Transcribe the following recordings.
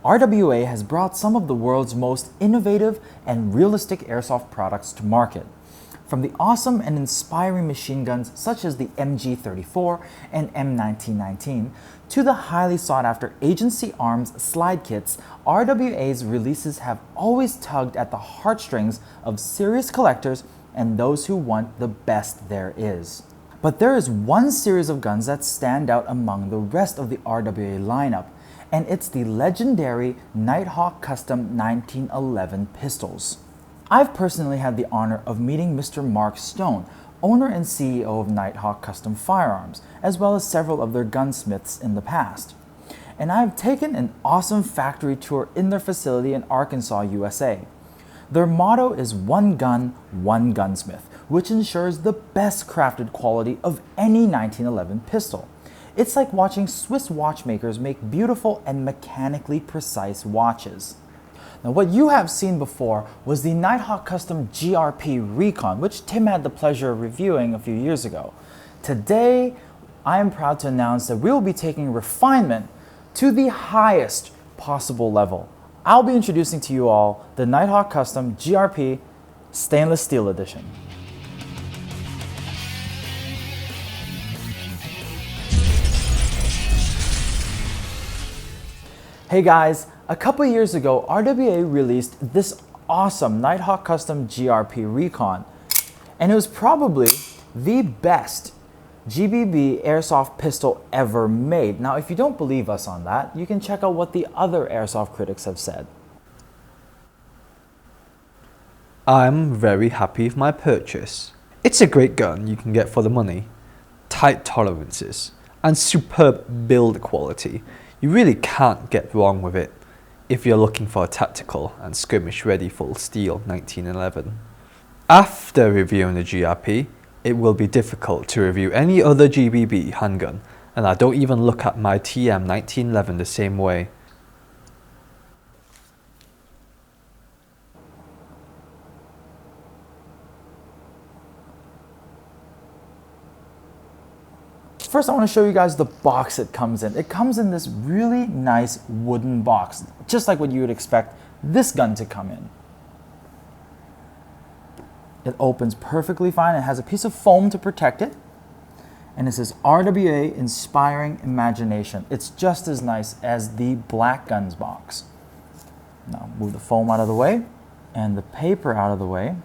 RWA has brought some of the world's most innovative and realistic airsoft products to market. From the awesome and inspiring machine guns such as the MG34 and M1919 to the highly sought after Agency Arms slide kits, RWA's releases have always tugged at the heartstrings of serious collectors and those who want the best there is. But there is one series of guns that stand out among the rest of the RWA lineup, and it's the legendary Nighthawk Custom 1911 pistols. I've personally had the honor of meeting Mr. Mark Stone, owner and CEO of Nighthawk Custom Firearms, as well as several of their gunsmiths in the past. And I've taken an awesome factory tour in their facility in Arkansas, USA. Their motto is one gun, one gunsmith, which ensures the best crafted quality of any 1911 pistol. It's like watching Swiss watchmakers make beautiful and mechanically precise watches. Now, what you have seen before was the Nighthawk Custom GRP Recon, which Tim had the pleasure of reviewing a few years ago. Today, I am proud to announce that we will be taking refinement to the highest possible level. I'll be introducing to you all the Nighthawk Custom GRP Stainless Steel Edition. Hey guys, a couple years ago, RWA released this awesome Nighthawk Custom GRP Recon, and it was probably the best GBB airsoft pistol ever made. Now, if you don't believe us on that, you can check out what the other airsoft critics have said. I'm very happy with my purchase. It's a great gun you can get for the money, tight tolerances, and superb build quality. You really can't get wrong with it if you're looking for a tactical and skirmish ready full steel 1911. After reviewing the GRP, it will be difficult to review any other GBB handgun, and I don't even look at my TM 1911 the same way. First, I want to show you guys the box it comes in. It comes in this really nice wooden box, just like what you would expect this gun to come in. It opens perfectly fine. It has a piece of foam to protect it. And it says RWA Inspiring Imagination. It's just as nice as the Black Guns box. Now, move the foam out of the way and the paper out of the way.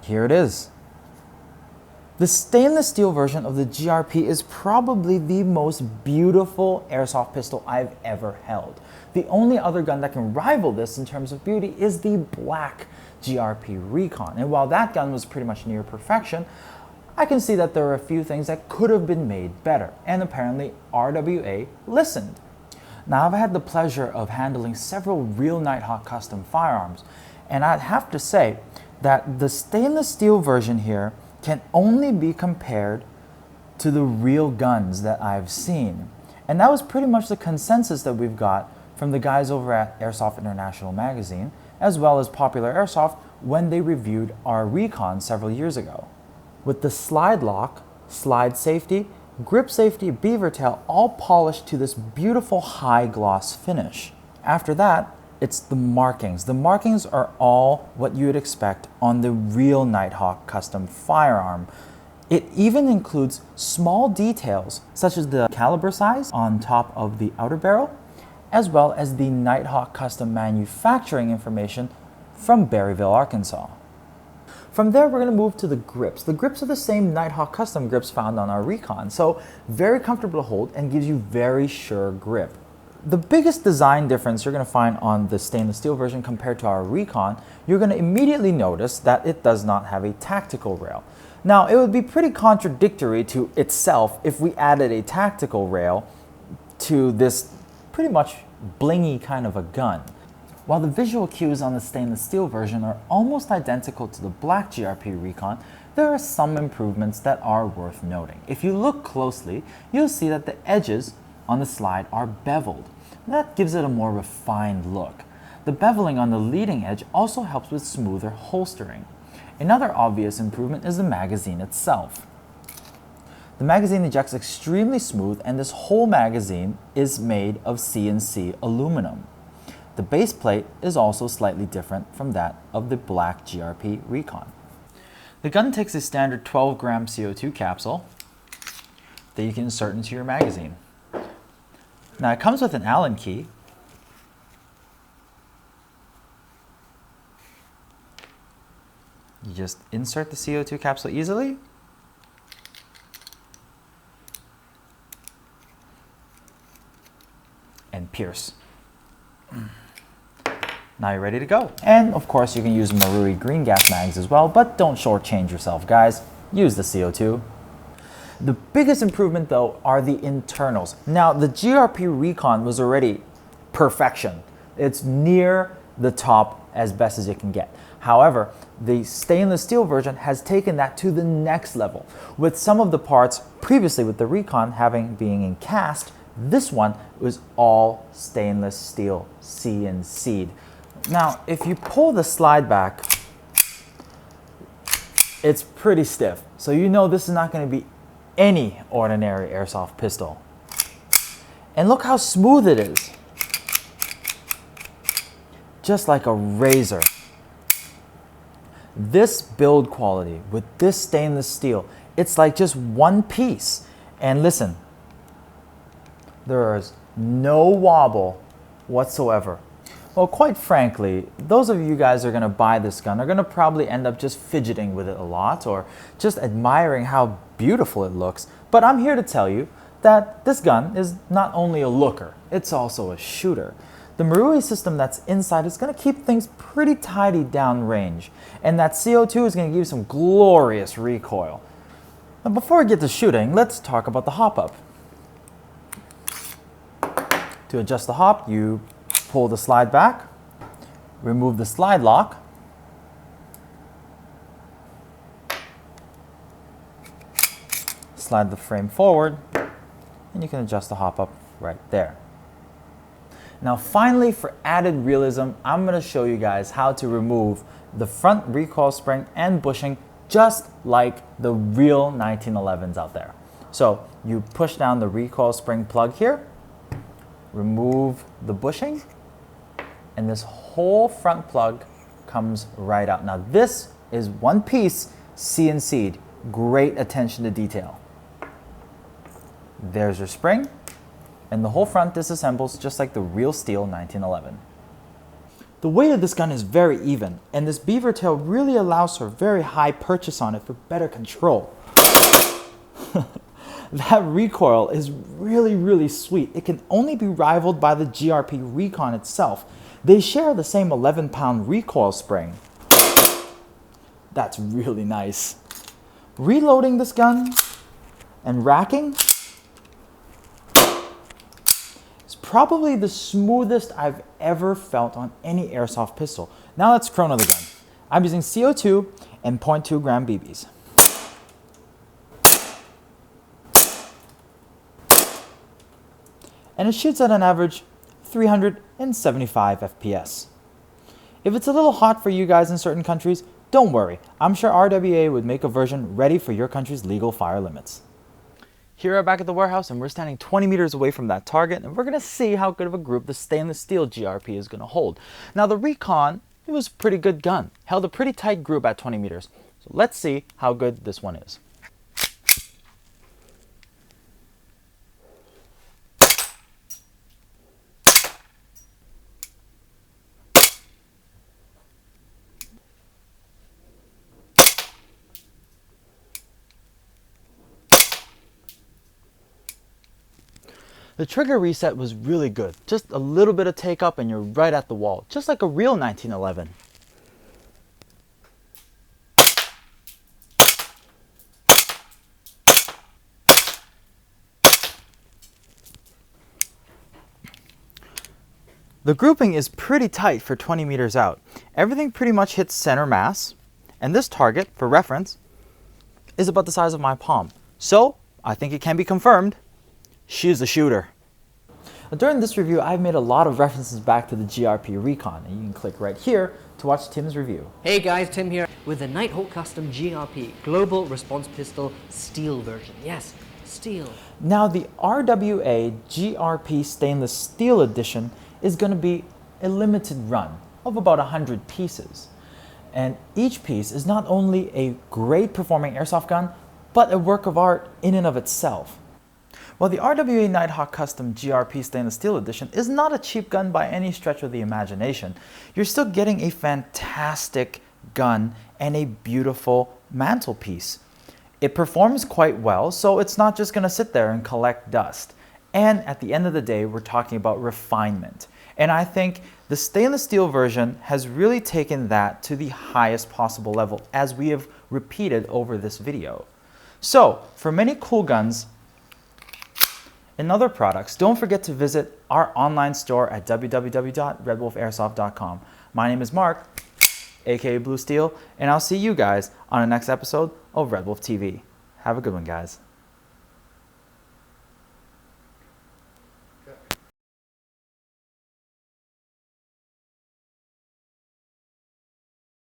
Here it is. The stainless steel version of the GRP is probably the most beautiful airsoft pistol I've ever held. The only other gun that can rival this in terms of beauty is the black GRP Recon. And while that gun was pretty much near perfection, I can see that there are a few things that could have been made better. And apparently RWA listened. Now, I've had the pleasure of handling several real Nighthawk Custom firearms, and I'd have to say that the stainless steel version here can only be compared to the real guns that I've seen. And that was pretty much the consensus that we've got from the guys over at Airsoft International magazine, as well as Popular Airsoft when they reviewed our Recon several years ago. With the slide lock, slide safety, grip safety, beaver tail all polished to this beautiful high gloss finish. After that, it's the markings. The markings are all what you would expect on the real Nighthawk Custom firearm. It even includes small details such as the caliber size on top of the outer barrel, as well as the Nighthawk Custom manufacturing information from Berryville, Arkansas. From there, we're going to move to the grips. The grips are the same Nighthawk Custom grips found on our Recon, so very comfortable to hold and gives you very sure grip. The biggest design difference you're going to find on the stainless steel version compared to our Recon, you're going to immediately notice that it does not have a tactical rail. Now, it would be pretty contradictory to itself if we added a tactical rail to this pretty much blingy kind of a gun. While the visual cues on the stainless steel version are almost identical to the black GRP Recon, there are some improvements that are worth noting. If you look closely, you'll see that the edges on the slide are beveled. That gives it a more refined look. The beveling on the leading edge also helps with smoother holstering. Another obvious improvement is the magazine itself. The magazine ejects extremely smooth, and this whole magazine is made of CNC aluminum. The base plate is also slightly different from that of the black GRP Recon. The gun takes a standard 12-gram CO2 capsule that you can insert into your magazine. Now it comes with an Allen key. You just insert the CO2 capsule easily. And pierce. Now you're ready to go. And of course you can use Marui green gas mags as well, but don't shortchange yourself, guys. Use the CO2. The biggest improvement though are the internals. Now the GRP Recon was already perfection. It's near the top as best as it can get. However, the stainless steel version has taken that to the next level. With some of the parts previously with the Recon being in cast, this one was all stainless steel CNC'd. Now, if you pull the slide back, it's pretty stiff. So you know this is not going to be any ordinary airsoft pistol. And look how smooth it is. Just like a razor. This build quality with this stainless steel, it's like just one piece. And listen, there is no wobble whatsoever. Well, quite frankly, those of you guys who are going to buy this gun are going to probably end up just fidgeting with it a lot or just admiring how beautiful it looks. But I'm here to tell you that this gun is not only a looker, it's also a shooter. The Marui system that's inside is going to keep things pretty tidy downrange, and that CO2 is going to give you some glorious recoil. Now, before we get to shooting, let's talk about the hop up. To adjust the hop, you pull the slide back, remove the slide lock, slide the frame forward, and you can adjust the hop up right there. Now finally, for added realism, I'm going to show you guys how to remove the front recoil spring and bushing just like the real 1911s out there. So you push down the recoil spring plug here, remove the bushing, and this whole front plug comes right out. Now this is one piece CNC'd. Great attention to detail. There's your spring, and the whole front disassembles just like the real steel 1911. The weight of this gun is very even, and this beaver tail really allows for very high purchase on it for better control. That recoil is really sweet. It can only be rivaled by the GRP Recon itself. They share the same 11-pound recoil spring. That's really nice. Reloading this gun and racking is probably the smoothest I've ever felt on any airsoft pistol. Now let's chrono the gun. I'm using CO2 and 0.2 gram BBs. And it shoots at an average 375 FPS. If it's a little hot for you guys in certain countries, don't worry. I'm sure RWA would make a version ready for your country's legal fire limits. Here we're back at the warehouse, and we're standing 20 meters away from that target, and we're going to see how good of a group the stainless steel GRP is going to hold. Now the Recon, it was a pretty good gun, held a pretty tight group at 20 meters. So let's see how good this one is. The trigger reset was really good. Just a little bit of take up and you're right at the wall, just like a real 1911. The grouping is pretty tight for 20 meters out. Everything pretty much hits center mass, and this target, for reference, is about the size of my palm. So, I think it can be confirmed. She's a shooter. During this review, I've made a lot of references back to the GRP Recon, and you can click right here to watch Tim's review. Hey guys, Tim here with the Nighthawk Custom GRP Global Response Pistol Steel version. Yes, steel. Now the RWA GRP stainless steel edition is going to be a limited run of about 100 pieces. And each piece is not only a great performing airsoft gun, but a work of art in and of itself. While the RWA Nighthawk Custom GRP Stainless Steel Edition is not a cheap gun by any stretch of the imagination, you're still getting a fantastic gun and a beautiful mantelpiece. It performs quite well, so it's not just going to sit there and collect dust. And at the end of the day, we're talking about refinement. And I think the stainless steel version has really taken that to the highest possible level, as we have repeated over this video. So, for many cool guns and other products, don't forget to visit our online store at www.redwolfairsoft.com. My name is Mark, aka Blue Steel, and I'll see you guys on the next episode of Red Wolf TV. Have a good one, guys.